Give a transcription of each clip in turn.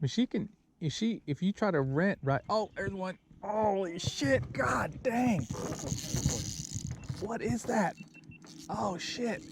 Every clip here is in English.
But she can, if you try to rent, right? Oh, there's one. Holy shit, god dang. What is that? Oh shit.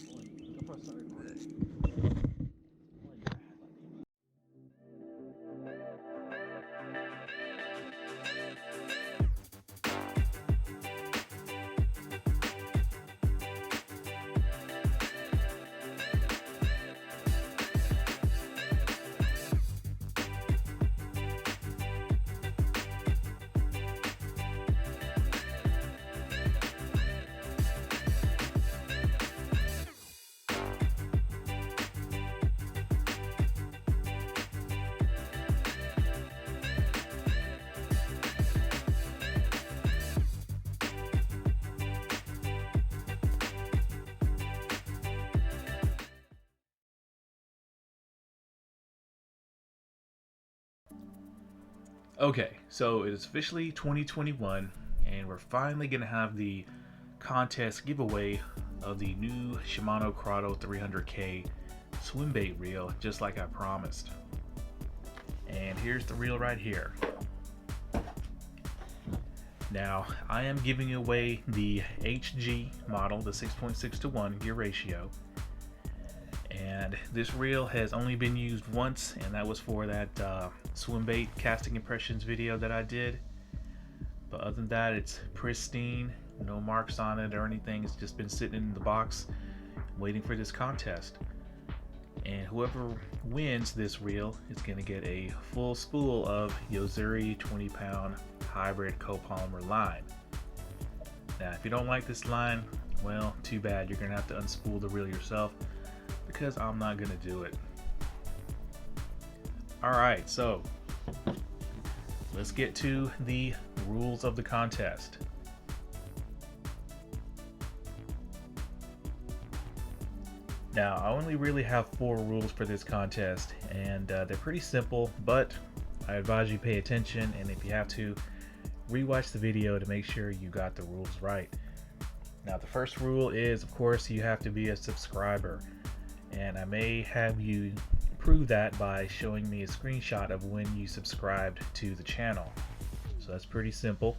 Okay, so it is officially 2021, and we're finally gonna have the contest giveaway of the new Shimano Curado 300K swim bait reel, just like I promised. And here's the reel right here. Now, I am giving away the HG model, the 6.6:1 gear ratio. And this reel has only been used once, and that was for that swim bait casting impressions video that I did. But other than that, it's pristine, no marks on it or anything. It's just been sitting in the box waiting for this contest. And whoever wins this reel is going to get a full spool of Yozuri 20-pound hybrid copolymer line. Now, if you don't like this line, well, too bad. You're going to have to unspool the reel yourself, because I'm not gonna do it. Alright, so let's get to the rules of the contest. Now, I only really have 4 rules for this contest, and they're pretty simple, but I advise you pay attention, and if you have to, rewatch the video to make sure you got the rules right. Now, the first rule is, of course, you have to be a subscriber. And I may have you prove that by showing me a screenshot of when you subscribed to the channel. So that's pretty simple.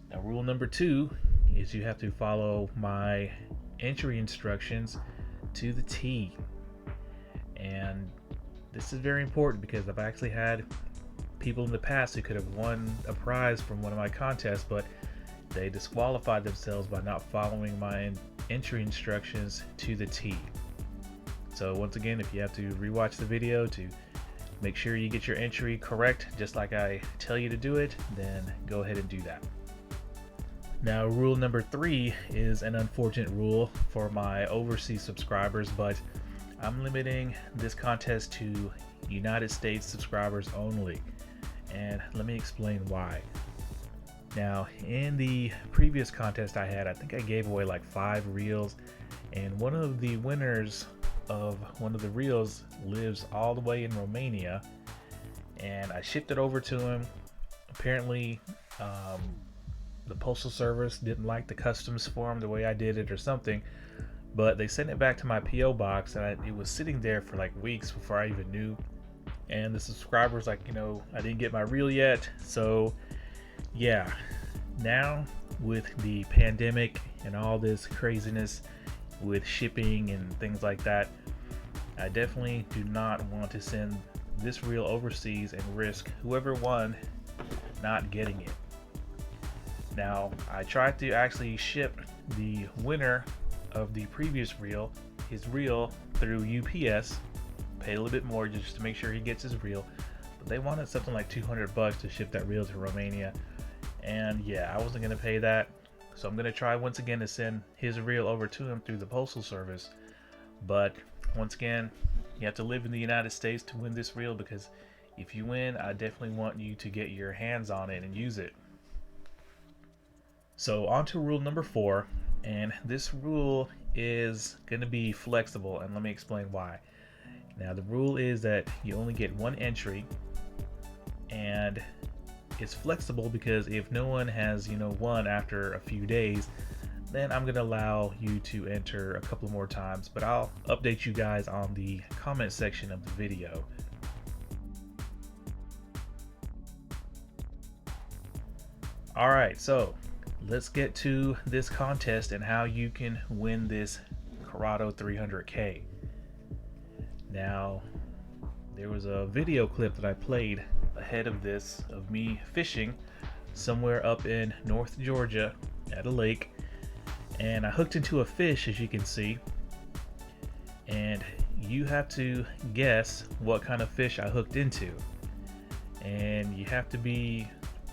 Now, rule number 2 is you have to follow my entry instructions to the T. And this is very important because I've actually had people in the past who could have won a prize from one of my contests, but they disqualified themselves by not following my entry instructions to the T. So once again, if you have to rewatch the video to make sure you get your entry correct, just like I tell you to do it, then go ahead and do that. Now, rule number 3 is an unfortunate rule for my overseas subscribers, but I'm limiting this contest to United States subscribers only. And let me explain why. Now, in the previous contest I had, I think I gave away like 5 reels, and one of the winners of one of the reels lives all the way in Romania, and I shipped it over to him. Apparently the postal service didn't like the customs form the way I did it or something, but they sent it back to my PO box, and it was sitting there for like weeks before I even knew. And the subscribers like, I didn't get my reel yet. So yeah, now with the pandemic and all this craziness with shipping and things like that, I definitely do not want to send this reel overseas and risk whoever won not getting it. Now, I tried to actually ship the winner of the previous reel, his reel, through UPS, paid a little bit more just to make sure he gets his reel, but they wanted something like $200 to ship that reel to Romania, and yeah, I wasn't going to pay that. So I'm going to try once again to send his reel over to him through the postal service. But once again, you have to live in the United States to win this reel, because if you win, I definitely want you to get your hands on it and use it. So on to rule number 4, and this rule is going to be flexible, and let me explain why. Now, the rule is that you only get 1 entry, and it's flexible because if no one has won after a few days, then I'm gonna allow you to enter a couple more times, but I'll update you guys on the comment section of the video. All right, so let's get to this contest and how you can win this Curado 300K. Now, there was a video clip that I played ahead of this of me fishing somewhere up in North Georgia at a lake, and I hooked into a fish, as you can see, and you have to guess what kind of fish I hooked into, and you have to be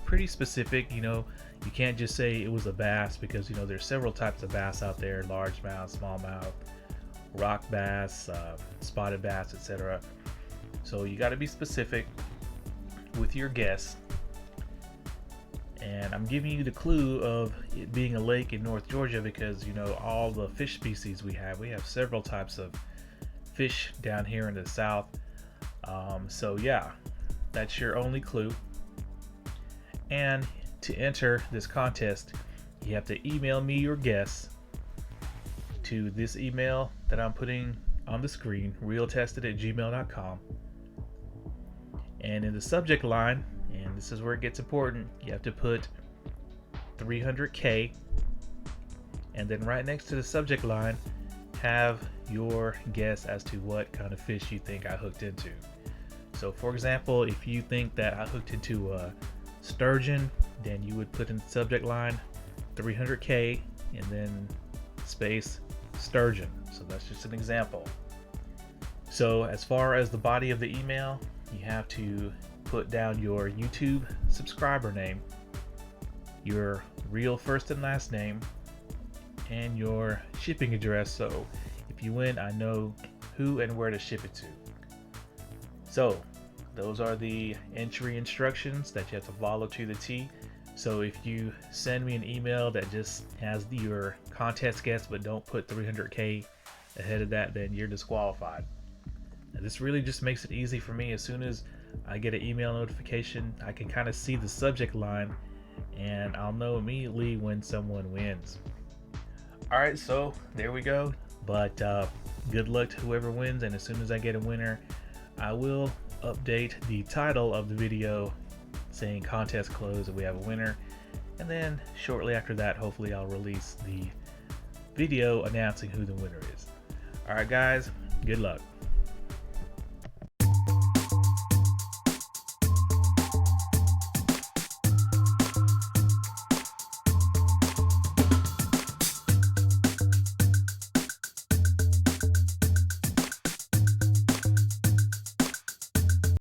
pretty specific. You know, you can't just say it was a bass, because you know there's several types of bass out there: largemouth, smallmouth, rock bass, spotted bass, etc. So you got to be specific with your guess. And I'm giving you the clue of it being a lake in North Georgia because, you know, all the fish species we have several types of fish down here in the south. So yeah, that's your only clue. And to enter this contest, you have to email me your guess to this email that I'm putting on the screen, realtested@gmail.com. And in the subject line, and this is where it gets important, you have to put 300K, and then right next to the subject line have your guess as to what kind of fish you think I hooked into. So for example, if you think that I hooked into a sturgeon, then you would put in the subject line 300K and then space sturgeon. So that's just an example. So as far as the body of the email, you have to put down your YouTube subscriber name, your real first and last name, and your shipping address, so if you win, I know who and where to ship it to. So those are the entry instructions that you have to follow to the T. So if you send me an email that just has your contest guess but don't put 300K ahead of that, then you're disqualified. Now, this really just makes it easy for me. As soon as I get an email notification, I can kind of see the subject line and I'll know immediately when someone wins. Alright, so there we go. But good luck to whoever wins, and as soon as I get a winner, I will update the title of the video saying contest closed and we have a winner, and then shortly after that, hopefully I'll release the video announcing who the winner is. Alright guys, good luck.